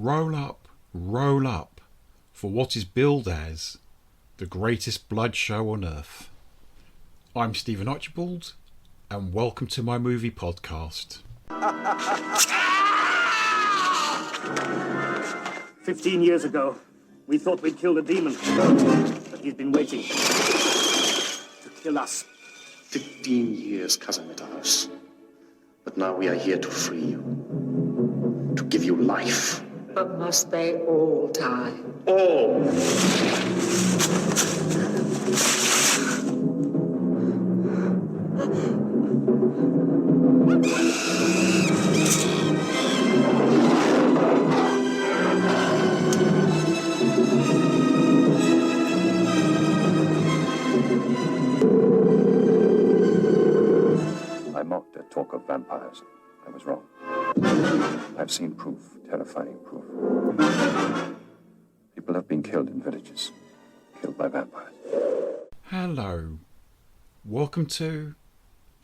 roll up for what is billed as the greatest blood show on earth. I'm Stephen Archibald, and welcome to my movie podcast. 15 years ago, we thought we'd killed a demon, but he's been waiting to kill us. 15 years, cousin Mitterhaus. But now we are here to free you, to give you life. But must they all die? All! I mocked their talk of vampires. I was wrong. I've seen proof, terrifying proof. People have been killed in villages, killed by vampires. Hello. Welcome to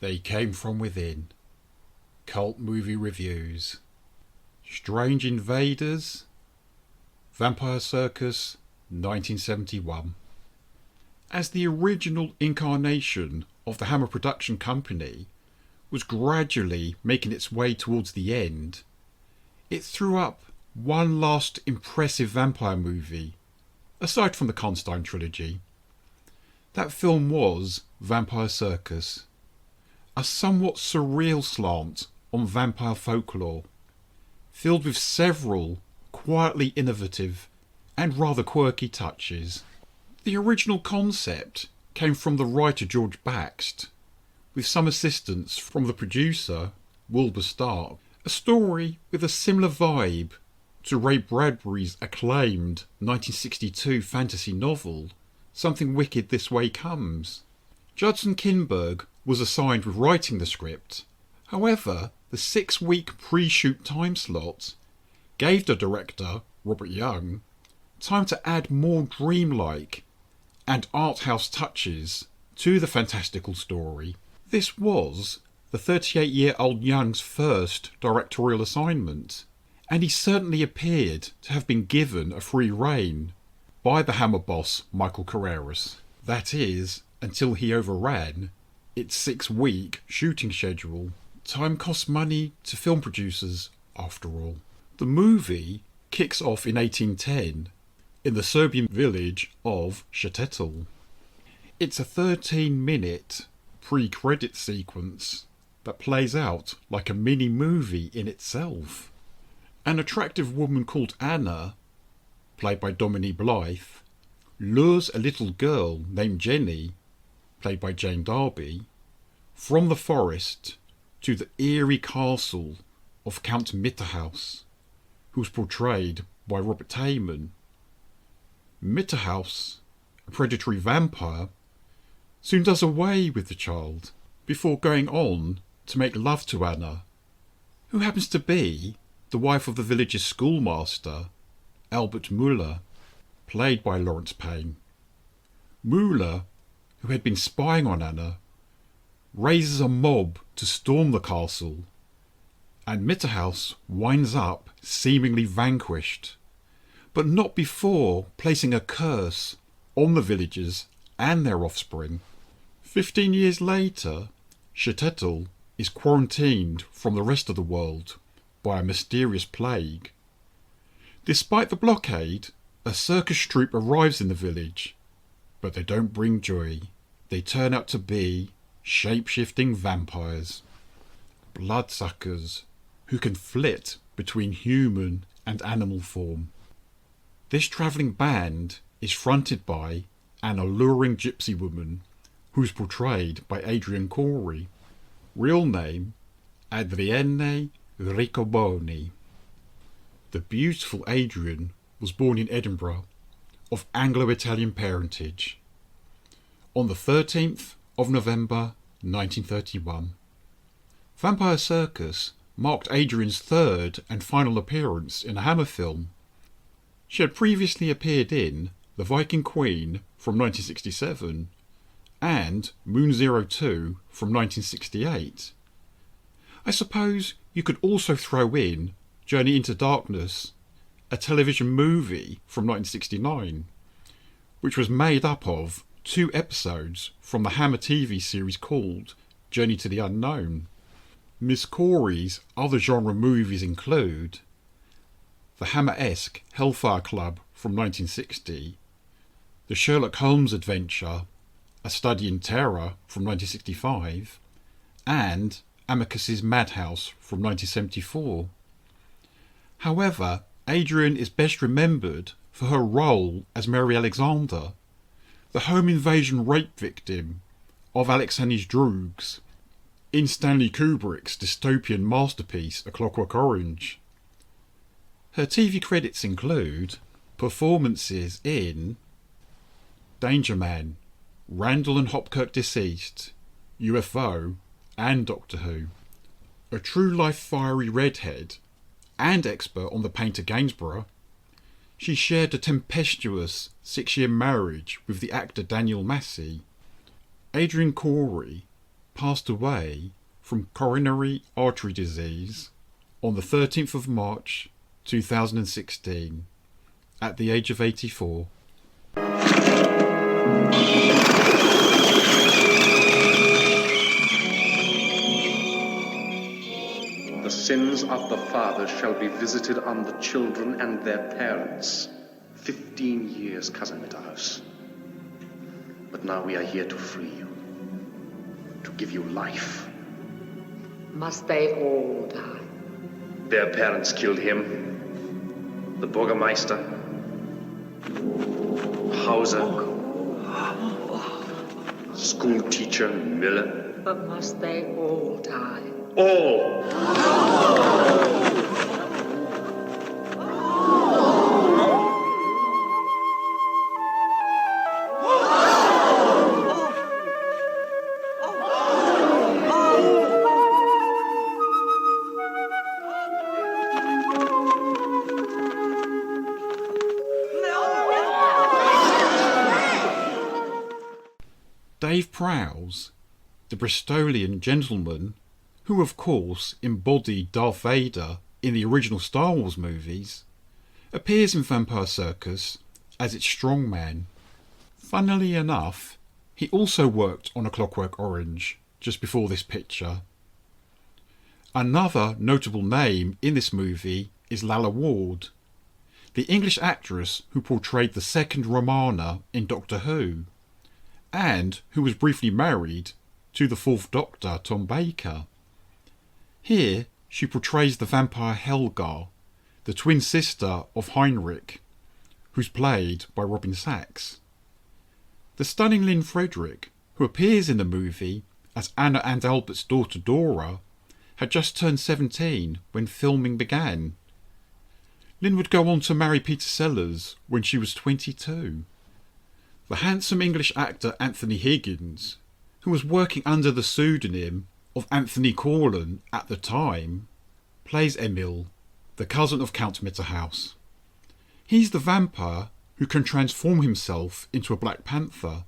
They Came From Within. Cult Movie Reviews. Strange Invaders. Vampire Circus, 1971. As the original incarnation of the Hammer production company was gradually making its way towards the end, it threw up one last impressive vampire movie, aside from the Constantine trilogy. That film was Vampire Circus, a somewhat surreal slant on vampire folklore, filled with several quietly innovative and rather quirky touches. The original concept came from the writer George Baxt, with some assistance from the producer, Wilbur Stark. A story with a similar vibe to Ray Bradbury's acclaimed 1962 fantasy novel, Something Wicked This Way Comes. Judson Kinberg was assigned with writing the script. However, the 6-week pre-shoot time slot gave the director, Robert Young, time to add more dreamlike and art house touches to the fantastical story. This was the 38-year-old Young's first directorial assignment, and he certainly appeared to have been given a free rein by the Hammer boss Michael Carreras. That is, until he overran its 6-week shooting schedule. Time costs money to film producers, after all. The movie kicks off in 1810 in the Serbian village of Štetel. It's a 13-minute pre-credit sequence that plays out like a mini-movie in itself. An attractive woman called Anna, played by Dominique Blythe, lures a little girl named Jenny, played by Jane Darby, from the forest to the eerie castle of Count Mitterhaus, who's portrayed by Robert Tayman. Mitterhaus, a predatory vampire, soon does away with the child before going on to make love to Anna, who happens to be the wife of the village's schoolmaster, Albert Müller, played by Lawrence Payne. Müller, who had been spying on Anna, raises a mob to storm the castle, and Mitterhaus winds up seemingly vanquished, but not before placing a curse on the villagers and their offspring. 15 years later, Štetel is quarantined from the rest of the world by a mysterious plague. Despite the blockade, a circus troupe arrives in the village, but they don't bring joy. They turn out to be shape-shifting vampires, bloodsuckers who can flit between human and animal form. This travelling band is fronted by an alluring gypsy woman who's portrayed by Adrienne Corey. Real name, Adrienne Riccoboni. The beautiful Adrienne was born in Edinburgh, of Anglo-Italian parentage, on the 13th of November 1931. Vampire Circus marked Adrienne's third and final appearance in a Hammer film. She had previously appeared in The Viking Queen from 1967 and Moon 02 from 1968. I suppose you could also throw in Journey into Darkness a television movie from 1969, which was made up of 2 episodes from the Hammer TV series called Journey to the Unknown. Miss Corey's other genre movies include the Hammer-esque Hellfire Club from 1960, the Sherlock Holmes adventure A Study in Terror from 1965, and Amicus's Madhouse from 1974. However, Adrian is best remembered for her role as Mary Alexander, the home invasion rape victim of Alexander Droogs, in Stanley Kubrick's dystopian masterpiece A Clockwork Orange. Her TV credits include performances in Danger Man, Randall and Hopkirk Deceased, UFO, and Doctor Who. A true-life fiery redhead and expert on the painter Gainsborough, she shared a tempestuous 6-year marriage with the actor Daniel Massey. Adrian Corey passed away from coronary artery disease on the 13th of March 2016 at the age of 84. The sins of the fathers shall be visited on the children and their parents. 15 years, Cousin Mitterhouse. But now we are here to free you, to give you life. Must they all die? Their parents killed him, the Burgermeister, Hauser, school teacher Miller. But must they all die? All! Dave Prowse, the Bristolian gentleman who of course embodied Darth Vader in the original Star Wars movies, appears in Vampire Circus as its strongman. Funnily enough, he also worked on A Clockwork Orange just before this picture. Another notable name in this movie is Lalla Ward, the English actress who portrayed the second Romana in Doctor Who, and who was briefly married to the Fourth Doctor, Tom Baker. Here, she portrays the vampire Helga, the twin sister of Heinrich, who's played by Robin Sachs. The stunning Lynn Frederick, who appears in the movie as Anna and Albert's daughter Dora, had just turned 17 when filming began. Lynn would go on to marry Peter Sellers when she was 22. The handsome English actor Anthony Higgins, who was working under the pseudonym of Anthony Corlin at the time, plays Emil, the cousin of Count Mitterhouse. He's the vampire who can transform himself into a Black Panther.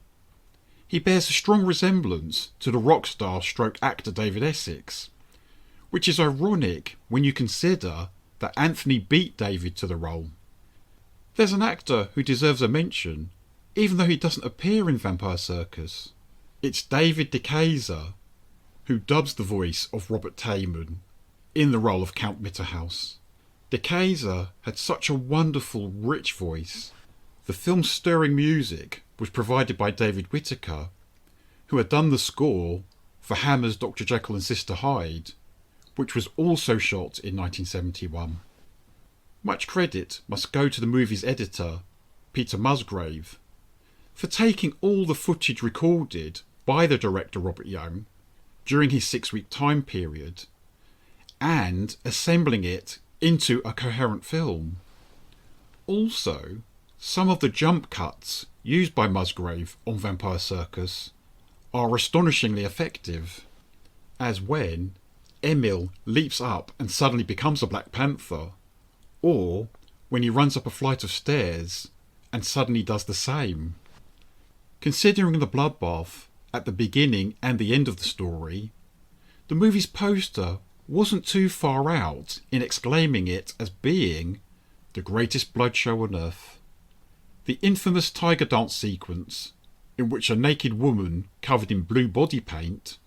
He bears a strong resemblance to the rock star stroke actor David Essex, which is ironic when you consider that Anthony beat David to the role. There's an actor who deserves a mention, even though he doesn't appear in Vampire Circus. It's David DeKaiser, who dubs the voice of Robert Tayman in the role of Count Mitterhouse. DeKaiser had such a wonderful, rich voice. The film's stirring music was provided by David Whittaker, who had done the score for Hammer's Dr. Jekyll and Sister Hyde, which was also shot in 1971. Much credit must go to the movie's editor, Peter Musgrave, for taking all the footage recorded by the director Robert Young during his 6-week time period and assembling it into a coherent film. Also, some of the jump cuts used by Musgrave on Vampire Circus are astonishingly effective, as when Emil leaps up and suddenly becomes a Black Panther, or when he runs up a flight of stairs and suddenly does the same. Considering the bloodbath at the beginning and the end of the story, the movie's poster wasn't too far out in exclaiming it as being the greatest blood show on earth. The infamous tiger dance sequence, in which a naked woman covered in blue body paint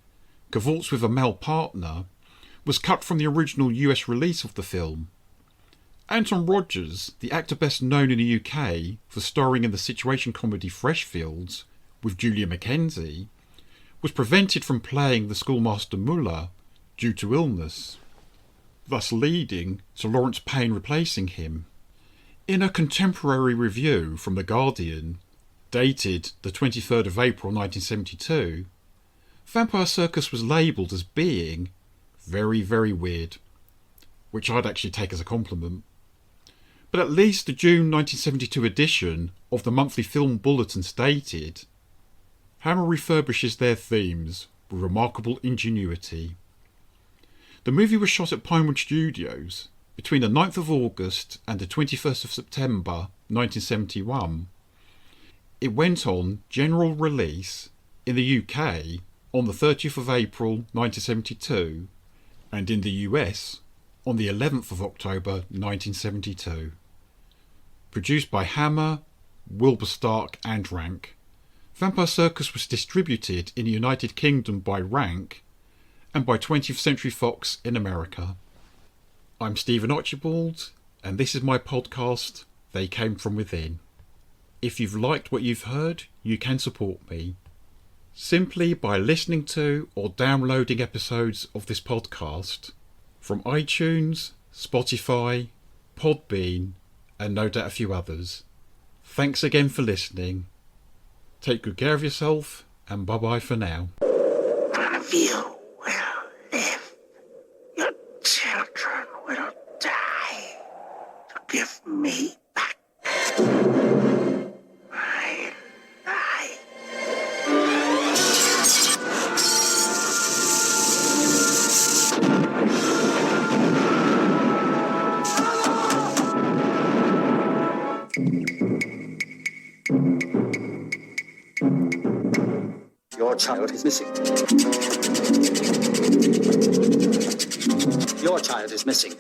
cavorts with a male partner, was cut from the original US release of the film. Anton Rogers, the actor best known in the UK for starring in the situation comedy Freshfields with Julia Mackenzie, was prevented from playing the schoolmaster Muller due to illness, thus leading to Lawrence Payne replacing him. In a contemporary review from The Guardian, dated the 23rd of April 1972, Vampire Circus was labelled as being very, very weird, which I'd actually take as a compliment. But at least the June 1972 edition of the Monthly Film Bulletin stated, Hammer refurbishes their themes with remarkable ingenuity. The movie was shot at Pinewood Studios between the 9th of August and the 21st of September 1971. It went on general release in the UK on the 30th of April 1972 and in the US on the 11th of October 1972. Produced by Hammer, Wilbur Stark and Rank, Vampire Circus was distributed in the United Kingdom by Rank and by 20th Century Fox in America. I'm Stephen Archibald, and this is my podcast, They Came From Within. If you've liked what you've heard, you can support me simply by listening to or downloading episodes of this podcast from iTunes, Spotify, Podbean, and no doubt a few others. Thanks again for listening. Take good care of yourself, and bye-bye for now. None of you will live. Your children will die to give me back my life. Your child is missing. Your child is missing.